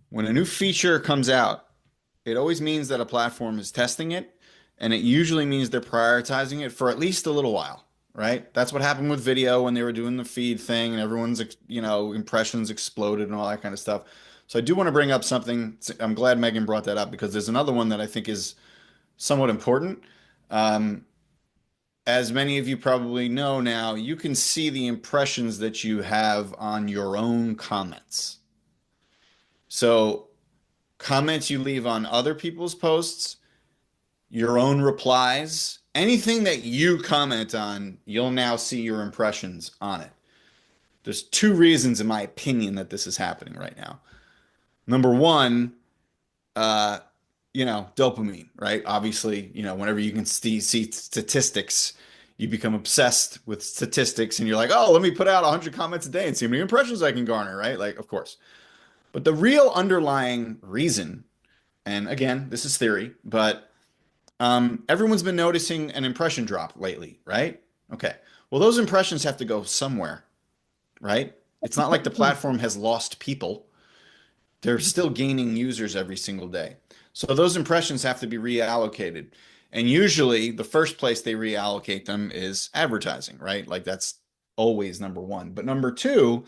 When a new feature comes out, it always means that a platform is testing it, and it usually means they're prioritizing it for at least a little while, right? That's what happened with video when they were doing the feed thing and everyone's, impressions exploded and all that kind of stuff. So I do want to bring up something. I'm glad Megan brought that up because there's another one that I think is somewhat important. Um, as many of you probably know now, you can see the impressions that you have on your own comments. So comments you leave on other people's posts, your own replies, anything that you comment on, you'll now see your impressions on it. There's two reasons, in my opinion, that this is happening right now. Number one, uh, dopamine, right? Obviously, whenever you can see statistics, you become obsessed with statistics and you're like, oh, let me put out 100 comments a day and see how many impressions I can garner, right? Like, of course. But the real underlying reason, and again, this is theory, but everyone's been noticing an impression drop lately, right? Okay. Well, those impressions have to go somewhere, right? It's not like the platform has lost people. They're still gaining users every single day. So those impressions have to be reallocated. And usually the first place they reallocate them is advertising, right? Like that's always number one. But number two,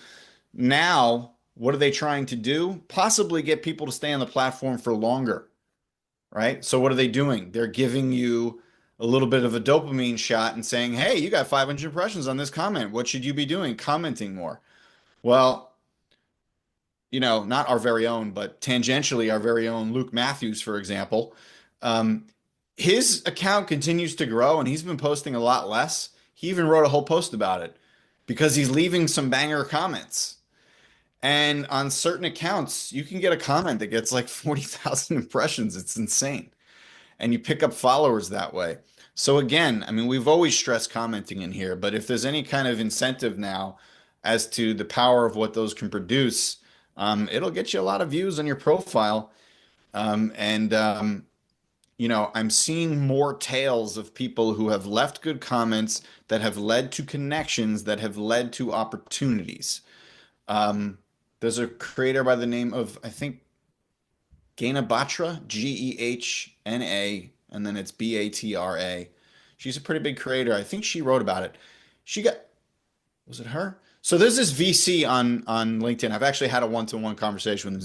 now what are they trying to do? Possibly get people to stay on the platform for longer, right? So what are they doing? They're giving you a little bit of a dopamine shot and saying, hey, you got 500 impressions on this comment. What should you be doing? Commenting more. Well, not our very own, but tangentially our very own Luke Matthews, for example. Um, his account continues to grow and he's been posting a lot less. He even wrote a whole post about it because he's leaving some banger comments. And on certain accounts, you can get a comment that gets like 40,000 impressions. It's insane. And you pick up followers that way. So again, I mean, we've always stressed commenting in here, but if there's any kind of incentive now as to the power of what those can produce, it'll get you a lot of views on your profile. I'm seeing more tales of people who have left good comments that have led to connections that have led to opportunities. Um, there's a creator by the name of, I think, Gaina Batra, Gehna, and then it's Batra. She's a pretty big creator. I think she wrote about it. She got, was it her? So there's this VC on LinkedIn. I've actually had a one-to-one conversation with him.